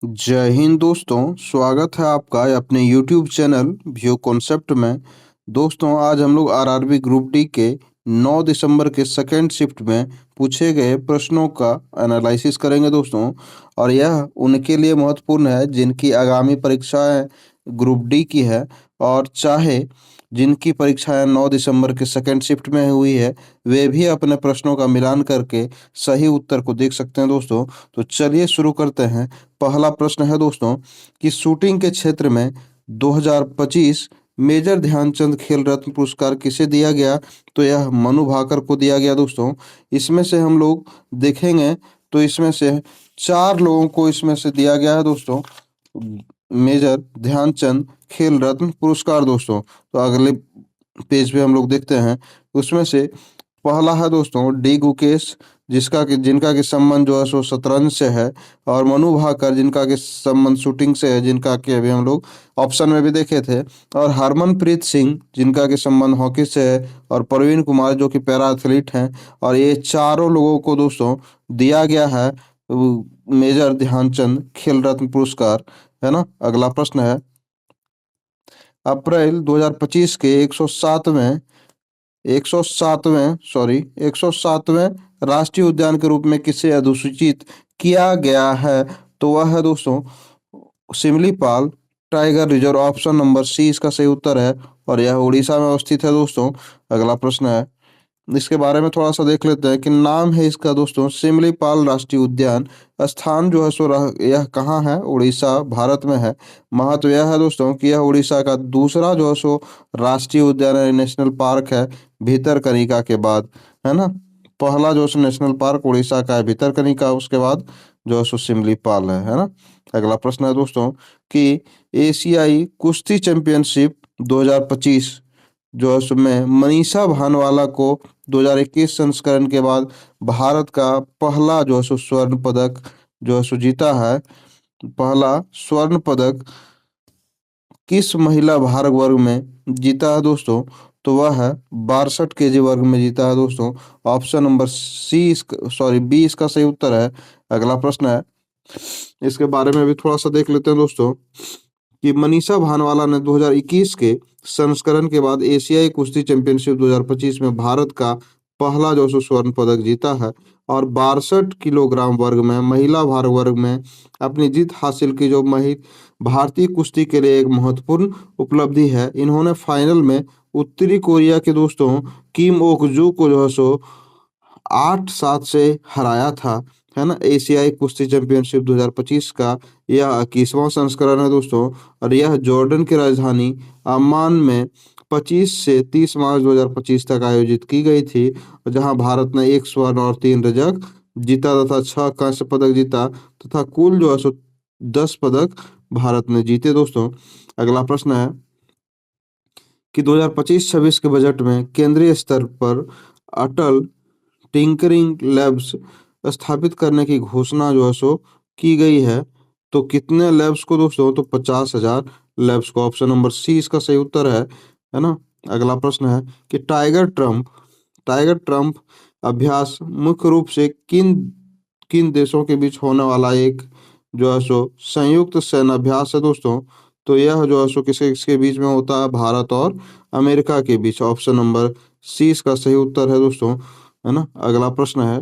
जय हिंद दोस्तों, स्वागत है आपका अपने YouTube चैनल व्यू कॉन्सेप्ट में। दोस्तों, आज हम लोग आरआरबी ग्रुप डी के 9 दिसंबर के सेकंड शिफ्ट में पूछे गए प्रश्नों का एनालिसिस करेंगे दोस्तों। और यह उनके लिए महत्वपूर्ण है जिनकी आगामी परीक्षाएं ग्रुप डी की है, और चाहे जिनकी परीक्षाएं 9 दिसंबर के सेकंड शिफ्ट में हुई है, वे भी अपने प्रश्नों का मिलान करके सही उत्तर को देख सकते हैं दोस्तों। तो चलिए शुरू करते हैं। पहला प्रश्न है दोस्तों कि शूटिंग के क्षेत्र में 2025 मेजर ध्यानचंद खेल रत्न पुरस्कार किसे दिया गया? तो यह मनु भाकर को दिया गया दोस्तों। इसमें से हम लोग देखेंगे तो इसमें से 4 लोगों को इसमें से दिया गया है दोस्तों मेजर ध्यानचंद खेल रत्न पुरस्कार दोस्तों। तो अगले पेज पे हम लोग देखते हैं, उसमें से पहला है दोस्तों डी गुकेश, जिनका कि संबंध जो है सो शतरंज से है। और मनु भाकर जिनका कि संबंध शूटिंग से है, जिनका कि अभी हम लोग ऑप्शन में भी देखे थे। और हरमनप्रीत सिंह जिनका कि संबंध हॉकी से है। और प्रवीण कुमार जो कि पैरा एथलीट हैं। और ये चारों लोगों को दोस्तों दिया गया है मेजर ध्यानचंद खेल रत्न पुरस्कार, है ना। अगला प्रश्न है अप्रैल 2025 के 107वें राष्ट्रीय उद्यान के रूप में किसे अधिसूचित किया गया है? तो वह है दोस्तों Similipal tiger reserve. Option number C इसका सही उत्तर है, और यह उड़ीसा में अवस्थित है दोस्तों। अगला प्रश्न है, इसके बारे में थोड़ा सा देख लेते हैं कि नाम है इसका दोस्तों सिमलीपाल राष्ट्रीय उद्यान। स्थान जो है सो यह कहाँ है? उड़ीसा भारत में है। महत्व यह है दोस्तों कि यह उड़ीसा का दूसरा जो है सो राष्ट्रीय उद्यान है, नेशनल पार्क है, भीतरकनिका के बाद, है ना। पहला जो है नेशनल पार्क उड़ीसा का है भीतरकनिका, उसके बाद जो है सो सिमलीपाल है ना। अगला प्रश्न है दोस्तों कि एशियाई कुश्ती चैंपियनशिप 2025 जो है उसमें मनीषा भानवाला को 2021 संस्करण के बाद भारत का पहला जो है सो स्वर्ण पदक जो है सो जीता है। पहला स्वर्ण पदक किस महिला भार वर्ग में जीता है दोस्तों? तो वह है 62 kg वर्ग में जीता है दोस्तों। ऑप्शन नंबर बी इसका सही उत्तर है। अगला प्रश्न है, इसके बारे में भी थोड़ा सा देख लेते हैं दोस्तों कि मनीषा भानवाला ने 2021 के संस्करण के बाद एशियाई कुश्ती चैंपियनशिप 2025 में भारत का पहला जो सो स्वर्ण पदक जीता है। और 62 किलोग्राम वर्ग में महिला भार वर्ग में अपनी जीत हासिल की, जो भारतीय कुश्ती के लिए एक महत्वपूर्ण उपलब्धि है। इन्होंने फाइनल में उत्तरी कोरिया के दोस्तों किम ओक जू को जो है सो 8-7 से हराया था, है ना। एशियाई कुश्ती चैंपियनशिप 2025 का यह 21वां संस्करण है दोस्तों। और यह जॉर्डन की राजधानी अम्मान में 25 से 30 मार्च 2025 तक आयोजित की गई थी, जहां भारत ने 1 स्वर्ण और 3 रजत जीता तथा 6 कांस्य पदक जीता, तथा कुल जो है सो 10 पदक भारत ने जीते दोस्तों। अगला प्रश्न है कि 2025-26 के बजट में केंद्रीय स्तर पर अटल टिंकरिंग लैब्स स्थापित करने की घोषणा जो है सो की गई है। तो कितने लैब्स को दोस्तों? तो 50,000 लैब्स को। ऑप्शन नंबर सी इसका सही उत्तर है ना। अगला प्रश्न है कि टाइगर ट्रम्प अभ्यास मुख्य रूप से किन किन देशों के बीच होने वाला एक जो है सो संयुक्त सैन्याभ्यास है दोस्तों? तो यह जो है सो किसके किसके बीच में होता है? भारत और अमेरिका के बीच। ऑप्शन नंबर सी इसका सही उत्तर है दोस्तों, है ना। अगला प्रश्न है,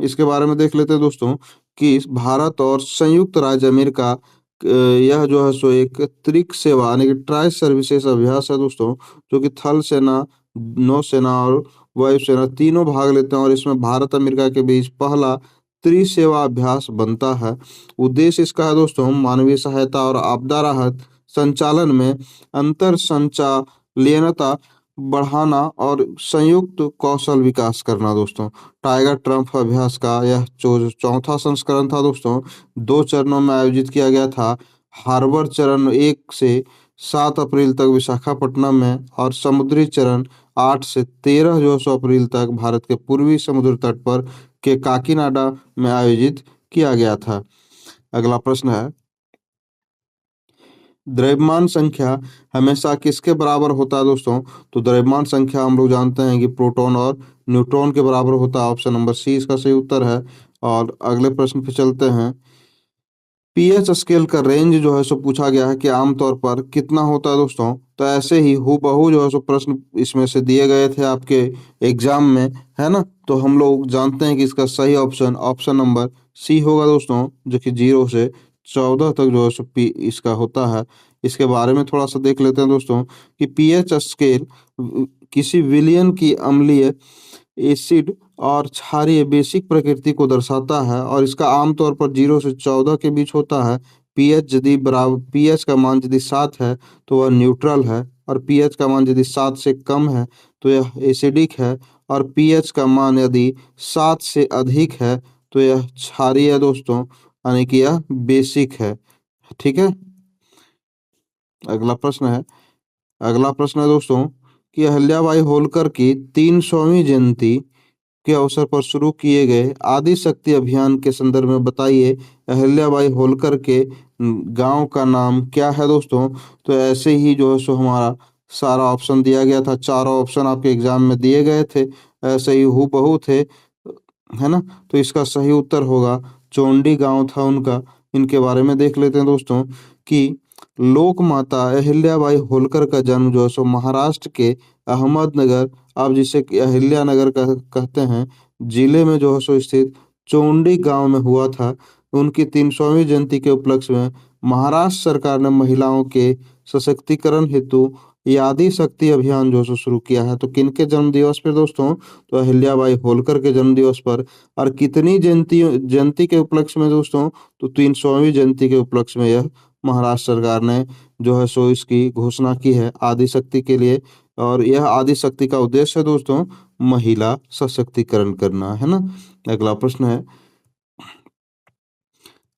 इसके बारे में देख लेते हैं दोस्तों कि भारत और संयुक्त राज्य अमेरिका यह जो है सो एक त्रिक सेवा यानी कि ट्राई सर्विसेज अभ्यास है दोस्तों, जो कि थल सेना, नौसेना और वायुसेना तीनों भाग लेते हैं। और इसमें भारत अमेरिका के बीच पहला त्रिसेवा अभ्यास बनता है। उद्देश्य इसका है दोस्तों मानवीय सहायता और आपदा राहत संचालन में अंतर संचालनता बढ़ाना और संयुक्त कौशल विकास करना दोस्तों। टाइगर ट्रम्प अभ्यास का यह चौथा संस्करण था दोस्तों। 2 चरणों में आयोजित किया गया था। हार्बर चरण 1 से 7 अप्रैल तक विशाखापट्टनम में, और समुद्री चरण 8 से 13 जो सौ अप्रैल तक भारत के पूर्वी समुद्र तट पर के काकीनाडा में आयोजित किया गया था। अगला प्रश्न है, द्रव्यमान संख्या हमेशा किसके बराबर होता है दोस्तों? तो द्रव्यमान संख्या हम लोग जानते हैं कि प्रोटॉन और न्यूट्रॉन के बराबर होता है। ऑप्शन नंबर सी इसका सही उत्तर है। और अगले प्रश्न पे चलते हैं पीएच स्केल का रेंज जो है सो पूछा गया है कि आमतौर पर कितना होता है दोस्तों। तो ऐसे ही हूबहू जो है सो प्रश्न इसमें से दिए गए थे आपके एग्जाम में, है ना। तो हम लोग जानते हैं कि इसका सही ऑप्शन ऑप्शन नंबर सी होगा दोस्तों, जो कि 0 से 14 तक जो है सो पी इसका होता है। इसके बारे में थोड़ा सा देख लेते हैं दोस्तों कि पीएच स्केल किसी विलयन की अम्लीय, एसिड और क्षारीय बेसिक प्रकृति को दर्शाता है और इसका आमतौर पर 0 से 14 के बीच होता है। पीएच का मान यदि 7 है तो वह न्यूट्रल है, और पीएच का मान यदि 7 से कम है तो यह एसिडिक है, और पीएच का मान यदि 7 से अधिक है तो यह क्षारीय है दोस्तों, यानी कि यह बेसिक है। ठीक है। अगला प्रश्न है अगला प्रश्न है दोस्तों कि अहिल्याबाई होलकर की 300वीं जयंती के अवसर पर शुरू किए गए आदि शक्ति अभियान के संदर्भ में बताइए अहिल्याबाई होलकर के गांव का नाम क्या है दोस्तों। तो ऐसे ही जो है सो हमारा सारा ऑप्शन दिया गया था, चारों ऑप्शन आपके एग्जाम में दिए गए थे, ऐसे ही हूबहू थे, है ना। तो इसका सही उत्तर होगा चोंडी गांव था उनका। इनके बारे में देख लेते हैं दोस्तों कि लोक माता अहिल्याबाई होलकर का जन्म जो है सो महाराष्ट्र के अहमदनगर, आप जिसे कि अहिल्या नगर कहते हैं, जिले में जो है सो स्थित चोंडी गांव में हुआ था। उनकी 300वीं जयंती के उपलक्ष्य में महाराष्ट्र सरकार ने महिलाओं के सशक्तिकरण हेतु ये आदि शक्ति अभियान जो है सो शुरू किया है। तो किनके जन्म दिवस पे दोस्तों? तो अहिल्याबाई होलकर के जन्म दिवस पर। और कितनी जयंती के उपलक्ष्य में दोस्तों? तो 300वीं जयंती के उपलक्ष्य में यह महाराष्ट्र सरकार ने जो है सो इसकी घोषणा की है आदि शक्ति के लिए। और यह आदि शक्ति का उद्देश्य है दोस्तों महिला सशक्तिकरण करना, है ना। अगला प्रश्न है,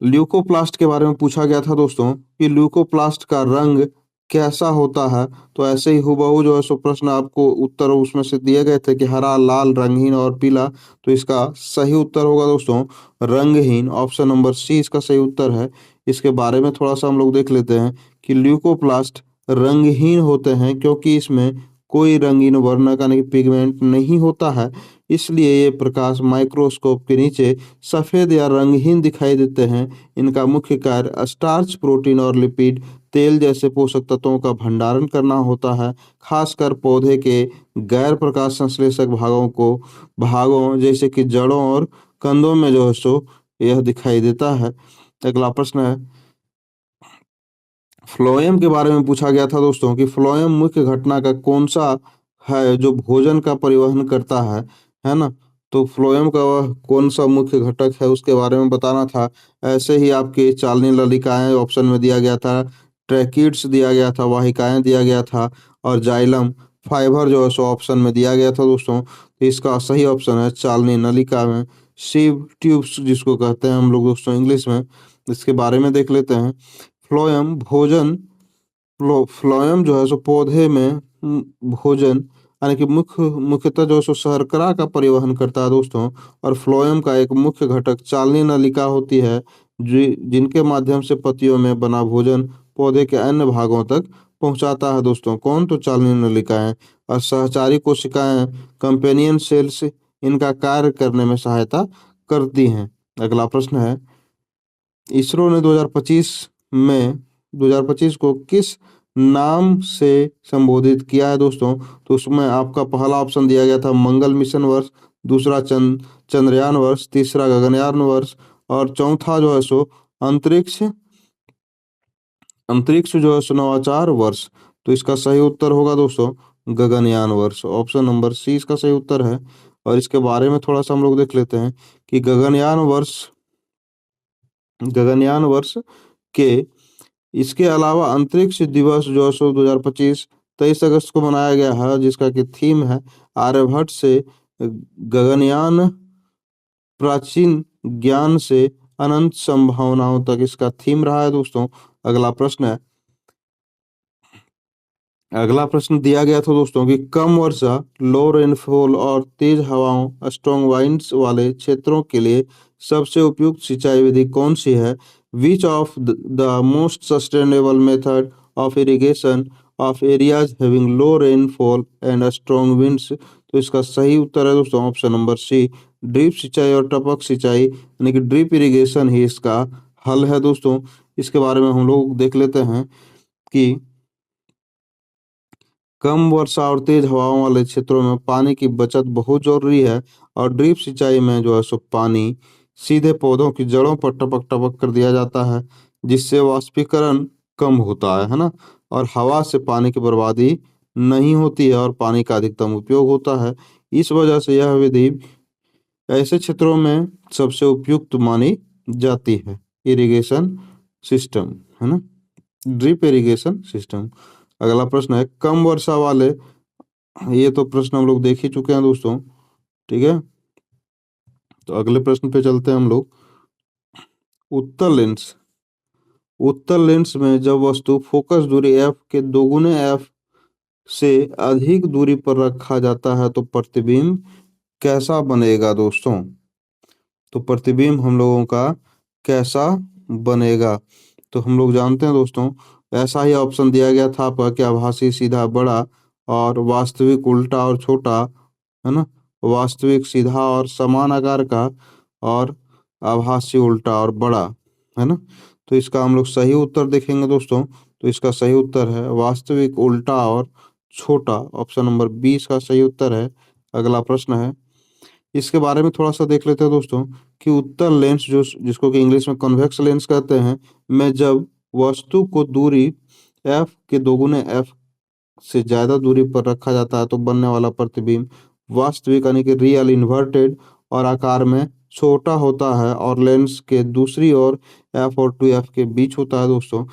ल्यूकोप्लास्ट के बारे में पूछा गया था दोस्तों कि ल्यूकोप्लास्ट का रंग कैसा होता है। तो ऐसे ही हूबहू जो है सो प्रश्न आपको उत्तर उसमें से दिए गए थे कि हरा, लाल, रंगहीन और पीला। तो इसका सही उत्तर होगा दोस्तों रंगहीन, ऑप्शन नंबर सी इसका सही उत्तर है। इसके बारे में थोड़ा सा हम लोग देख लेते हैं कि ल्यूकोप्लास्ट रंगहीन होते हैं क्योंकि इसमें कोई रंगीन वर्णक यानी कि पिगमेंट नहीं होता है, इसलिए ये प्रकाश माइक्रोस्कोप के नीचे सफ़ेद या रंगहीन दिखाई देते हैं। इनका मुख्य कार्य स्टार्च, प्रोटीन और लिपिड, तेल जैसे पोषक तत्वों का भंडारण करना होता है, खासकर पौधे के गैर प्रकाश संश्लेषक भागों जैसे कि जड़ों और कंदों में जो है सो यह दिखाई देता है। अगला प्रश्न है, फ्लोएम के बारे में पूछा गया था दोस्तों कि फ्लोएम मुख्य घटना का कौन सा है जो भोजन का परिवहन करता है ना। तो फ्लोएम का वह कौन सा मुख्य घटक है उसके बारे में बताना था। ऐसे ही आपके चालनी ललिकाएं ऑप्शन में दिया गया था, ट्रैकिड्स दिया गया था, वाहिकाएं दिया गया था, और जाइलम फाइबर जो है सो ऑप्शन में दिया गया था दोस्तों। तो इसका सही ऑप्शन है चालनी नलिका में सीव ट्यूब्स जिसको कहते हैं हम लोग दोस्तों इंग्लिश में। इसके बारे में देख लेते हैं। फ्लोएम भोजन फ्लोएम जो है सो पौधे में भोजन यानी कि मुख्यतः जो है सो शर्करा का परिवहन करता है दोस्तों। और फ्लोएम का एक मुख्य घटक चालनी नलिका होती है जिनके माध्यम से पत्तियों में बना भोजन पौधे के अन्य भागों तक पहुंचाता है दोस्तों। कौन? तो चालनी नलिकाएं। और सहचारी कोशिकाएं, कंपेनियन सेल्स, इनका कार्य करने में सहायता करती हैं। अगला प्रश्न है, इसरो ने 2025 को किस नाम से संबोधित किया है दोस्तों? तो उसमें आपका पहला ऑप्शन दिया गया था मंगल मिशन वर्ष, दूसरा चंद्रयान वर्ष, तीसरा गगनयान वर्ष, और चौथा जो है सो अंतरिक्ष अंतरिक्ष जो है सो नवाचार वर्ष। तो इसका सही उत्तर होगा दोस्तों गगनयान वर्ष, ऑप्शन नंबर सी इसका सही उत्तर है। और इसके बारे में थोड़ा सा हम लोग देख लेते हैं कि गगनयान वर्ष के इसके अलावा अंतरिक्ष दिवस जो है सो 2025 23 अगस्त को मनाया गया है, जिसका कि थीम है आर्यभट्ट से गगनयान, प्राचीन ज्ञान से अनंत संभावनाओं तक इसका थीम रहा है दोस्तों। अगला प्रश्न है, अगला प्रश्न दिया गया था दोस्तों कि कम वर्षा, लो रेनफॉल और तेज हवाओं, स्ट्रॉन्ग वाइंड्स वाले क्षेत्रों के लिए सबसे उपयुक्त सिंचाई विधि कौन सी है? Which of the most sustainable method of irrigation of areas having low rainfall and strong winds? तो इसका सही उत्तर है दोस्तों ऑप्शन नंबर सी ड्रिप सिंचाई और टपक सिंचाई, यानी कि ड्रिप इरिगेशन ही इसका हल है दोस्तों, इसके बारे में हम लोग देख लेते हैं कि कम वर्षा और तेज हवाओं वाले क्षेत्रों में पानी की बचत बहुत जरूरी है। और ड्रिप सिंचाई में जो है सो पानी सीधे पौधों की जड़ों पर टपक टपक कर दिया जाता है, जिससे वाष्पीकरण कम होता है ना। और हवा से पानी की बर्बादी नहीं होती है और पानी का अधिकतम उपयोग होता है। इस वजह से यह विधि ऐसे क्षेत्रों में सबसे उपयुक्त मानी जाती है। इरिगेशन सिस्टम, है ना, ड्रिप इरिगेशन सिस्टम। अगला प्रश्न है कम वर्षा वाले, ये तो प्रश्न हम लोग देख ही चुके हैं दोस्तों, ठीक है। तो अगले प्रश्न पे चलते हैं हम लोग। उत्तल लेंस, उत्तल लेंस में जब वस्तु फोकस दूरी एफ के दोगुने एफ से अधिक दूरी पर रखा जाता है तो प्रतिबिंब कैसा बनेगा दोस्तों। तो प्रतिबिंब हम लोगों का कैसा बनेगा, तो हम लोग जानते हैं दोस्तों, ऐसा ही ऑप्शन दिया गया था आपका कि आभासी सीधा बड़ा और वास्तविक उल्टा और छोटा, है ना, वास्तविक सीधा और समान आकार का और आभासी उल्टा और बड़ा, है ना। तो इसका हम लोग सही उत्तर देखेंगे दोस्तों, तो इसका सही उत्तर है वास्तविक उल्टा और छोटा, ऑप्शन नंबर 20 का सही उत्तर है। अगला प्रश्न है, इसके बारे में थोड़ा सा देख लेते हैं दोस्तों कि उत्तल लेंस जो जिसको कि इंग्लिश में कॉन्वेक्स लेंस कहते हैं, में जब वस्तु को दूरी एफ के दोगुने एफ से ज्यादा दूरी पर रखा जाता है तो बनने वाला प्रतिबिंब वास्तविक यानी कि रियल इन्वर्टेड और आकार में छोटा होता है और लेंस के दूसरी ओर एफ और टू एफ के बीच होता है दोस्तों।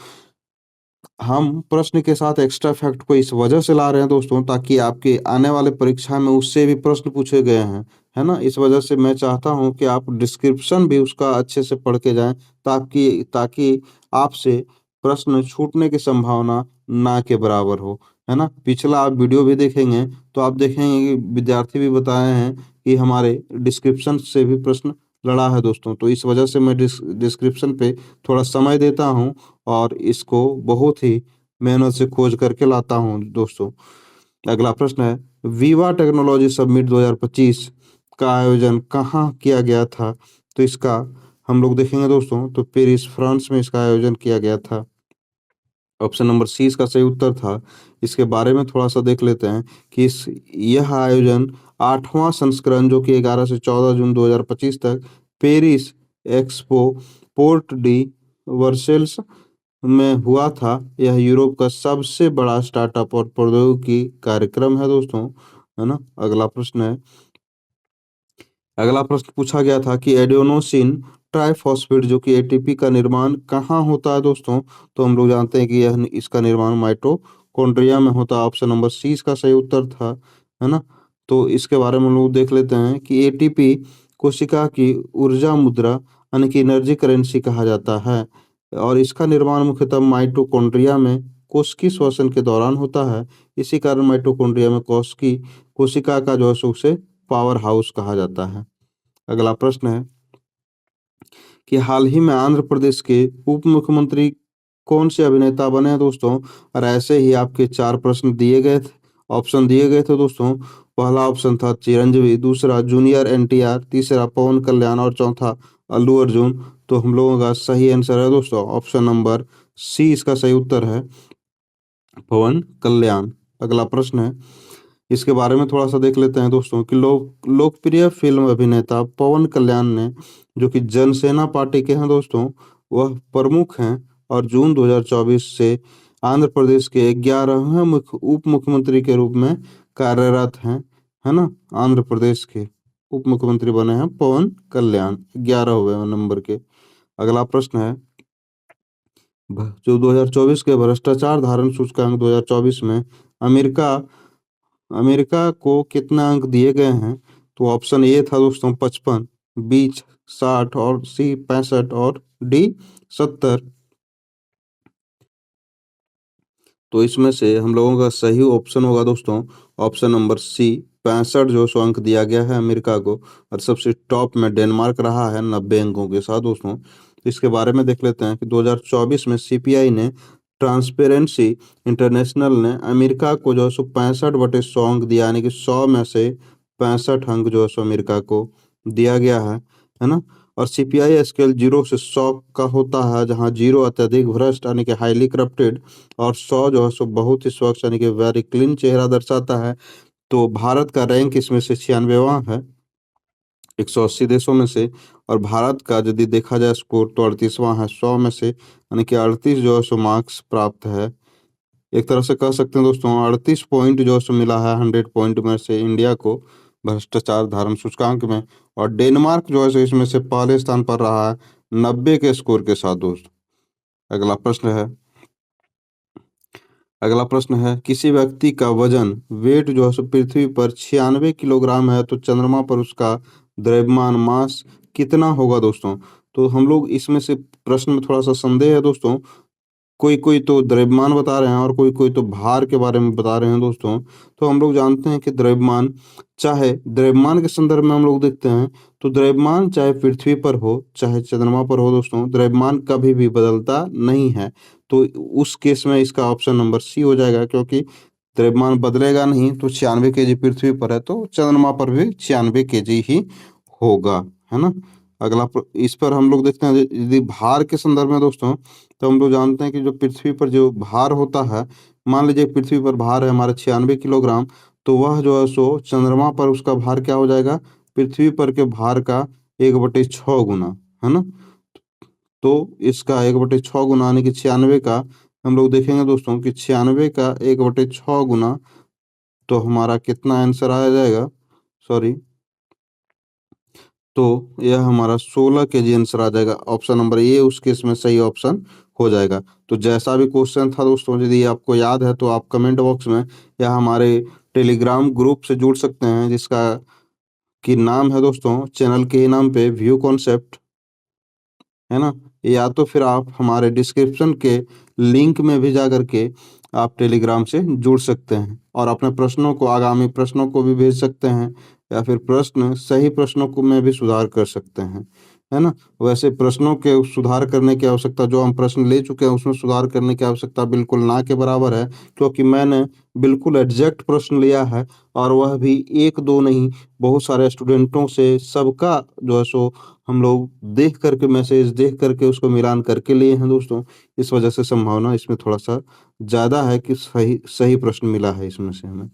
हम प्रश्न के साथ एक्स्ट्रा फैक्ट को इस वजह से ला रहे हैं दोस्तों ताकि आपके आने वाले परीक्षा में उससे भी प्रश्न पूछे गए हैं, है ना। इस वजह से मैं चाहता हूं कि आप डिस्क्रिप्शन भी उसका अच्छे से पढ़ के जाएं ताकि ताकि आपसे प्रश्न छूटने की संभावना ना के बराबर हो, है ना। पिछला आप वीडियो भी देखेंगे तो आप देखेंगे कि विद्यार्थी भी बताए हैं कि हमारे डिस्क्रिप्शन से भी प्रश्न लड़ा है दोस्तों। तो इस वजह से मैं डिस्क्रिप्शन पे थोड़ा समय देता हूं और इसको बहुत ही मेहनत से खोज करके लाता हूं दोस्तों। अगला प्रश्न है विवा टेक्नोलॉजी समिट 2025 का आयोजन कहाँ किया गया था। तो इसका हम लोग देखेंगे दोस्तों, तो पेरिस फ्रांस में इसका आयोजन किया गया था। ऑप्शन नंबर सी इसका सही उत्तर था। इसके बारे में थोड़ा सा देख लेते हैं कि इस यह आयोजन 8वां संस्करण जो कि 11 से 14 जून 2025 तक Paris expo port D Versailles में हुआ था। यह यूरोप का सबसे बड़ा स्टार्टअप और प्रौद्योगिकी कार्यक्रम है दोस्तों, है ना। अगला प्रश्न पूछा गया था कि एडेनोसिन ट्राइफॉस्फेट जो कि एटीपी का निर्माण कहाँ होता है दोस्तों। तो हम लोग जानते हैं कि यह इसका निर्माण माइटोकॉन्ड्रिया में होता है। ऑप्शन नंबर सी इसका सही उत्तर था, है ना। तो इसके बारे में हम लोग देख लेते हैं कि एटीपी कोशिका की ऊर्जा मुद्रा यानी कि एनर्जी करेंसी कहा जाता है और इसका निर्माण मुख्यतः माइटोकॉन्ड्रिया में कोशिकी श्वसन के दौरान होता है। इसी कारण माइटोकॉन्ड्रिया में कोशिकी कोशिका का जो है सो उसे पावर हाउस कहा जाता है। अगला प्रश्न है कि हाल ही में आंध्र प्रदेश के उप मुख्यमंत्री कौन से अभिनेता बने हैं दोस्तों। और ऐसे ही आपके चार प्रश्न दिए गए थे, ऑप्शन दिए गए थे दोस्तों। पहला ऑप्शन था चिरंजीवी, दूसरा जूनियर एनटीआर, तीसरा पवन कल्याण और चौथा अल्लू अर्जुन। तो हम लोगों का सही आंसर है दोस्तों ऑप्शन नंबर सी इसका सही उत्तर है पवन कल्याण। अगला प्रश्न है, इसके बारे में थोड़ा सा देख लेते हैं दोस्तों कि लोकप्रिय फिल्म अभिनेता पवन कल्याण ने जो कि जनसेना पार्टी के हैं दोस्तों, वह प्रमुख हैं और जून 2024 से आंध्र प्रदेश के 11वें उप मुख्यमंत्री के रूप में कार्यरत हैं, है ना। आंध्र प्रदेश के उप मुख्यमंत्री बने हैं पवन कल्याण 11वें नंबर के। अगला प्रश्न है जो 2024 के भ्रष्टाचार धारण सूचकांक 2024 में अमेरिका अमेरिका को कितना अंक दिए गए हैं। तो ऑप्शन ए था दोस्तों 55, बी 60 और सी 65 और डी 70। तो इसमें से हम लोगों का सही ऑप्शन होगा दोस्तों ऑप्शन नंबर सी 65 जो सौ अंक दिया गया है अमेरिका को। और सबसे टॉप में डेनमार्क रहा है 90 अंकों के साथ दोस्तों। तो इसके बारे में देख लेते हैं कि 2024 में सीपीआई ने ट्रांसपेरेंसी इंटरनेशनल ने अमेरिका को जो है सो 65/100 अंक दिया यानी कि 100 में से 65 अंक जो है सो अमेरिका को दिया गया है ना। और सीपीआई स्केल 0 से 100 का होता है, जहाँ 0 अत्यधिक भ्रष्ट यानी कि हाईली करप्टेड और 100 जो है सो बहुत ही स्वच्छ यानी कि वेरी क्लीन चेहरा दर्शाता है। तो भारत का रैंक इसमें से 96वां है 180 देशों में से। और भारत का यदि देखा जाए स्कोर तो 38वां है 100 में से, यानी कि 38 जो है सो मार्क्स प्राप्त है। एक तरह से कह सकते हैं दोस्तों 38 पॉइंट जो है सो मिला है 100 पॉइंट में से इंडिया को भ्रष्टाचार धर्म सूचकांक में। और डेनमार्क जो है सो इसमें से पहले स्थान पर रहा है 90 के स्कोर के साथ दोस्त। अगला प्रश्न है, अगला प्रश्न है किसी व्यक्ति का वजन वेट जो है सो पृथ्वी पर 96 किलोग्राम है तो चंद्रमा पर उसका द्रव्यमान मास कितना होगा दोस्तों। तो हम लोग इसमें से प्रश्न में थोड़ा सा संदेह है दोस्तों, कोई कोई तो द्रव्यमान बता रहे हैं और कोई कोई तो भार के बारे में बता रहे हैं दोस्तों। तो हम लोग जानते हैं कि द्रव्यमान, चाहे द्रव्यमान के संदर्भ में हम लोग देखते हैं तो द्रव्यमान चाहे पृथ्वी पर हो चाहे चंद्रमा पर हो दोस्तों, द्रव्यमान कभी भी बदलता नहीं है। तो उस केस में इसका ऑप्शन नंबर सी हो जाएगा, क्योंकि द्रव्यमान बदलेगा नहीं। तो 96 केजी पृथ्वी पर है तो चंद्रमा पर भी 96 केजी ही होगा, है ना। इस पर हम लोग देखते हैं यदि भार के संदर्भ में दोस्तों, तो हम लोग जानते हैं कि जो पृथ्वी पर जो भार होता है, मान लीजिए पृथ्वी पर भार है हमारा 96 किलोग्राम, तो वह जो है सो चंद्रमा पर उसका भार क्या हो जाएगा, पृथ्वी पर के भार का 1/6 गुना, है ना। तो इसका 1/6 गुना यानी कि 96 का हम लोग देखेंगे दोस्तों कि 96 का 1/6 गुना, तो हमारा कितना आंसर आ जाएगा, सॉरी, तो यह हमारा 16 केजी आंसर आ जाएगा। ऑप्शन नंबर ए उस केस में सही ऑप्शन हो जाएगा। तो जैसा भी क्वेश्चन था दोस्तों, यदि आपको याद है तो आप कमेंट बॉक्स में या हमारे टेलीग्राम ग्रुप से जुड़ सकते हैं, जिसका कि नाम है दोस्तों चैनल के ही नाम पे व्यू कॉन्सेप्ट, है ना। या तो फिर आप हमारे डिस्क्रिप्शन के लिंक में भी जा करके आप टेलीग्राम से जुड़ सकते हैं और अपने प्रश्नों को, आगामी प्रश्नों को भी भेज सकते हैं, या फिर प्रश्न सही प्रश्नों को में भी सुधार कर सकते हैं, है ना। वैसे प्रश्नों के सुधार करने की आवश्यकता, जो हम प्रश्न ले चुके हैं उसमें सुधार करने की आवश्यकता बिल्कुल ना के बराबर है, क्योंकि मैंने बिल्कुल एग्जैक्ट प्रश्न लिया है और वह भी एक दो नहीं, बहुत सारे स्टूडेंटों से सबका जो है सो हम लोग देख करके, मैसेज देख करके उसको मिलान करके लिए हैं दोस्तों। इस वजह से संभावना इसमें थोड़ा सा ज़्यादा है कि सही सही प्रश्न मिला है इसमें से हमें।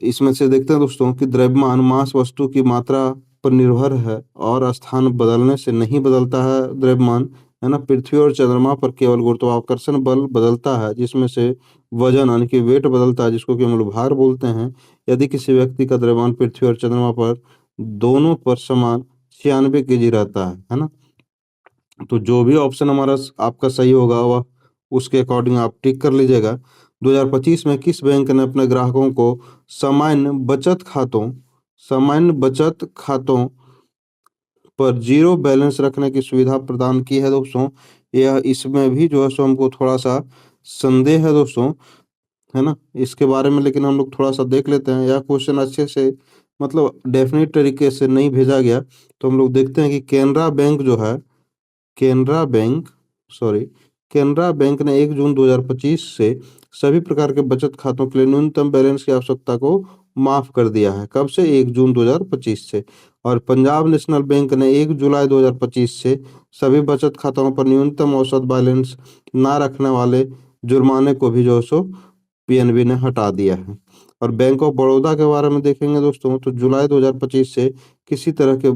इसमें से देखते हैं दोस्तों कि द्रव्यमान मास वस्तु की मात्रा पर निर्भर है और स्थान बदलने से नहीं बदलता है द्रव्यमान, है ना। पृथ्वी और चंद्रमा पर केवल गुरुत्वाकर्षण बल बदलता है, जिसमें से वजन यानी कि वेट बदलता है, जिसको कि हम लोग भार बोलते हैं। यदि किसी व्यक्ति का द्रव्यमान पृथ्वी और चंद्रमा पर दोनों पर समान 96 केजी रहता है ना। तो जो भी ऑप्शन हमारा आपका सही होगा वह उसके अकॉर्डिंग आप टिक कर लीजिएगा। 2025 में किस बैंक ने अपने ग्राहकों को सामान्य बचत खातों पर जीरो बैलेंस रखने की सुविधा प्रदान की है दोस्तों। यह इसमें भी जो है सो हमको थोड़ा सा संदेह है दोस्तों, है ना, इसके बारे में। लेकिन हम लोग थोड़ा सा देख लेते हैं, यह क्वेश्चन अच्छे से मतलब डेफिनेट तरीके से नहीं भेजा गया। तो हम लोग देखते हैं कि Canara bank sorry Canara bank ने 1 जून 2025 से सभी प्रकार के बचत खातों के लिए न्यूनतम बैलेंस की आवश्यकता को माफ कर दिया है। कब से? 1 जून 2025 से। और पंजाब नेशनल बैंक ने 1 जुलाई 2025 से सभी बचत खातों पर न्यूनतम औसत बैलेंस ना रखने वाले जुर्माने को भी जो है सो पीएनबी ने हटा दिया है। और बैंक ऑफ बड़ौदा के बारे में देखेंगे दोस्तों, तो जुलाई 2025 से किसी तरह के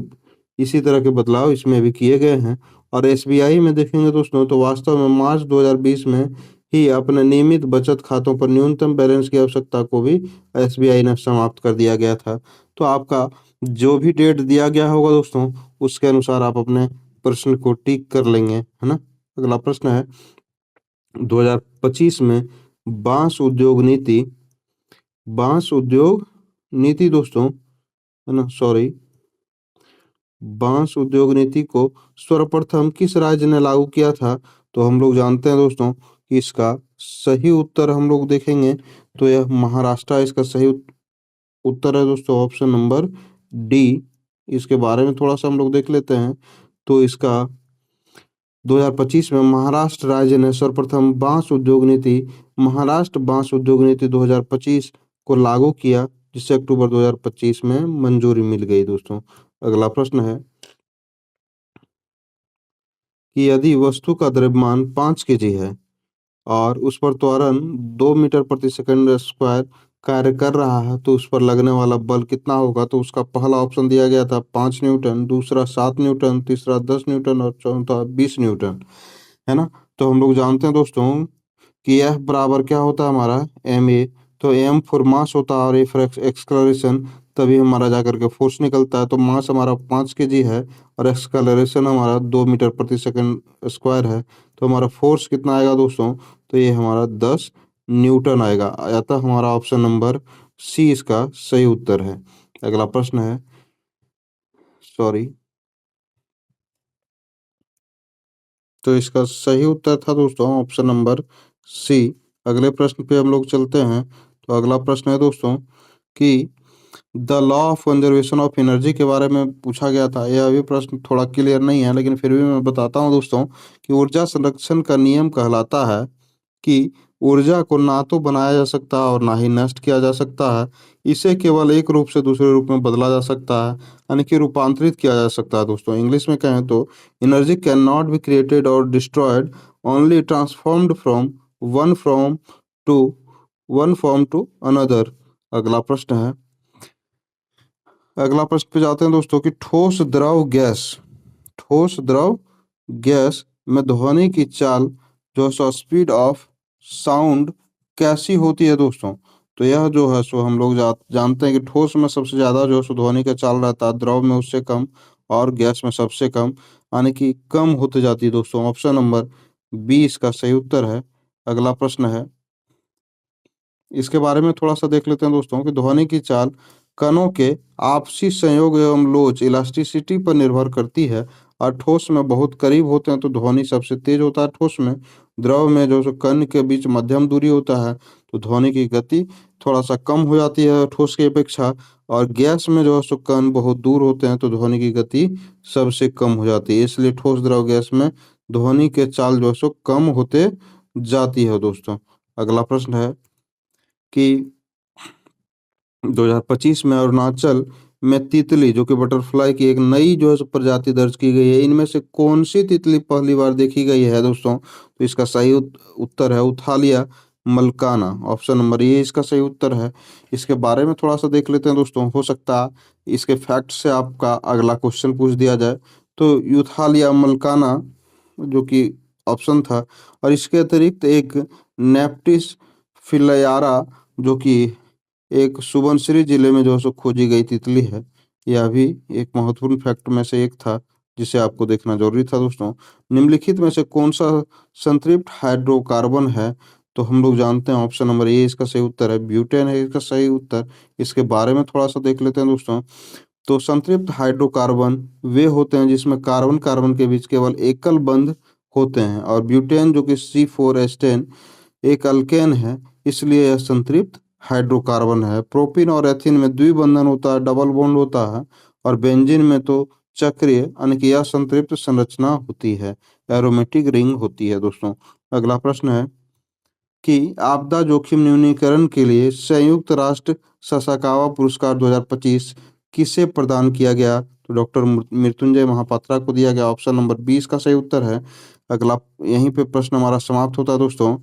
इसी तरह के बदलाव इसमें भी किए गए हैं। और एसबीआई में देखेंगे दोस्तों, तो वास्तव में मार्च 2020 में ही अपने नियमित बचत खातों पर न्यूनतम बैलेंस की आवश्यकता को भी एसबीआई ने समाप्त कर दिया गया था। तो आपका जो भी डेट दिया गया होगा दोस्तों, उसके अनुसार आप अपने प्रश्न को टिक कर लेंगे, है ना। अगला प्रश्न है 2025 में बांस उद्योग नीति बांस उद्योग नीति दोस्तों, है ना, सॉरी, बांस उद्योग नीति को सर्वप्रथम किस राज्य ने लागू किया था। तो हम लोग जानते हैं दोस्तों कि इसका सही उत्तर हम लोग देखेंगे तो यह महाराष्ट्र इसका सही उत्तर है दोस्तों, ऑप्शन नंबर डी। इसके बारे में थोड़ा सा हम लोग देख लेते हैं। तो इसका 2025 में महाराष्ट्र राज्य ने सर्वप्रथम महाराष्ट्र बांस उद्योग नीति 2025 को लागू किया, जिसे अक्टूबर 2025 में मंजूरी मिल गई दोस्तों। अगला प्रश्न है कि यदि वस्तु का द्रव्यमान 5 kg है और उस पर त्वरण 2 मीटर प्रति सेकंड स्क्वायर कार्य कर रहा है, तो उस पर लगने वाला बल कितना होगा? तो उसका पहला ऑप्शन दिया गया था 5 न्यूटन, दूसरा 7 न्यूटन, तीसरा 10 न्यूटन और चौथा 20 न्यूटन, है ना। तो हम लोग जानते हैं दोस्तों कि यह बराबर क्या होता है हमारा एम ए। तो एम फॉर मास होता है और ए फॉर एक्सक्लरेशन, तभी हमारा जाकर के फोर्स निकलता है। तो मास हमारा 5 kg है और एक्सक्लरेशन हमारा 2 मीटर प्रति सेकंड स्क्वायर है। तो हमारा फोर्स कितना आएगा दोस्तों? तो ये हमारा 10 न्यूटन आएगा। अतः हमारा ऑप्शन नंबर सी इसका सही उत्तर है। अगला प्रश्न है, सॉरी, तो इसका सही उत्तर था दोस्तों ऑप्शन नंबर सी। अगले प्रश्न पे हम लोग चलते हैं। तो अगला प्रश्न है दोस्तों कि the law of conservation of energy के बारे में पूछा गया था। यह भी प्रश्न थोड़ा क्लियर नहीं है, लेकिन फिर भी मैं बताता हूँ दोस्तों कि ऊर्जा संरक्षण का नियम कहलाता है कि ऊर्जा को ना तो बनाया जा सकता और ना ही नष्ट किया जा सकता है। इसे केवल एक रूप से दूसरे रूप में बदला जा सकता है, यानी कि रूपांतरित किया जा सकता है दोस्तों। इंग्लिश में कहें तो energy can not be created और destroyed, only transformed one from to one form to another. अगला प्रश्न है, अगला प्रश्न पे जाते हैं दोस्तों कि ठोस द्रव गैस में ध्वनि की चाल जो है सो स्पीड ऑफ साउंड कैसी होती है दोस्तों? तो यह जो है सो हम लोग जानते हैं कि ठोस में सबसे ज़्यादा जो है सो ध्वनि का चाल रहता है, द्रव में उससे कम और गैस में सबसे कम, यानी कि कम होती जाती है दोस्तों। ऑप्शन नंबर बी इसका सही उत्तर है। अगला प्रश्न है, इसके बारे में थोड़ा-सा देख लेते हैं दोस्तों कि ध्वनि की चाल कणों के आपसी संयोग एवं लोच इलास्टिसिटी पर निर्भर करती है। और ठोस में बहुत करीब होते हैं तो ध्वनि सबसे तेज होता है ठोस में। द्रव में जो सो कण के बीच मध्यम दूरी होता है तो ध्वनि की गति थोड़ा-सा कम हो जाती है ठोस की अपेक्षा। और गैस में जो है सो कण बहुत दूर होते हैं तो ध्वनि की गति सबसे कम हो जाती है। इसलिए ठोस, द्रव, गैस में ध्वनि के चाल जो है सो कम होते जाती है दोस्तों। अगला प्रश्न है कि 2025 में अरुणाचल में तितली जो कि बटरफ्लाई की एक नई जो है सो प्रजाति दर्ज की गई है। इनमें से कौन सी तितली पहली बार देखी गई है दोस्तों? तो इसका सही उत्तर है उथालिया मलकाना। ऑप्शन नंबर ए इसका सही उत्तर है। इसके बारे में थोड़ा सा देख लेते हैं दोस्तों, हो सकता है इसके फैक्ट से आपका अगला क्वेश्चन पूछ दिया जाए। तो यूथालिया मलकाना जो कि ऑप्शन था, और इसके अतिरिक्त एक नेप्टिस फिलयारा जो कि एक सुबनसिरी जिले में जो है सो खोजी गई तितली है। यह भी एक महत्वपूर्ण फैक्ट में से एक था जिसे आपको देखना जरूरी था दोस्तों। निम्नलिखित में से कौन सा संतृप्त हाइड्रोकार्बन है? तो हम लोग जानते हैं ऑप्शन नंबर ए इसका सही उत्तर है, ब्यूटेन है इसका सही उत्तर। इसके बारे में थोड़ा सा देख लेते हैं दोस्तों। तो संतृप्त हाइड्रोकार्बन वे होते हैं जिसमें कार्बन कार्बन के बीच केवल एकल बंध होते हैं, और ब्यूटेन जो कि C4H10 एक अल्केन है, इसलिए यह संतृप्त हाइड्रोकार्बन है। प्रोपीन और एथीन में द्विबंधन होता है, डबल बॉन्ड होता है। और बेंजीन में तो चक्रीय यानी कि यह संतृप्त संरचना होती है, एरोमेटिक रिंग होती है दोस्तों। अगला प्रश्न है कि आपदा जोखिम न्यूनीकरण के लिए संयुक्त राष्ट्र ससाकावा पुरस्कार 2025 किसे प्रदान किया गया? तो डॉक्टर मृत्युंजय महापात्रा को दिया गया। ऑप्शन नंबर 20 का सही उत्तर है। अगला, यहीं पे प्रश्न हमारा समाप्त होता है दोस्तों।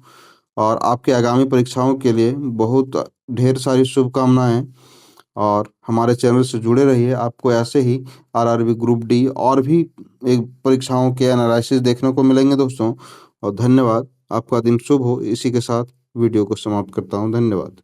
और आपके आगामी परीक्षाओं के लिए बहुत ढेर सारी शुभकामनाएं, और हमारे चैनल से जुड़े रहिए। आपको ऐसे ही आरआरबी ग्रुप डी और भी एक परीक्षाओं के एनालिसिस देखने को मिलेंगे दोस्तों। और धन्यवाद। आपका दिन शुभ हो। इसी के साथ वीडियो को समाप्त करता हूँ। धन्यवाद।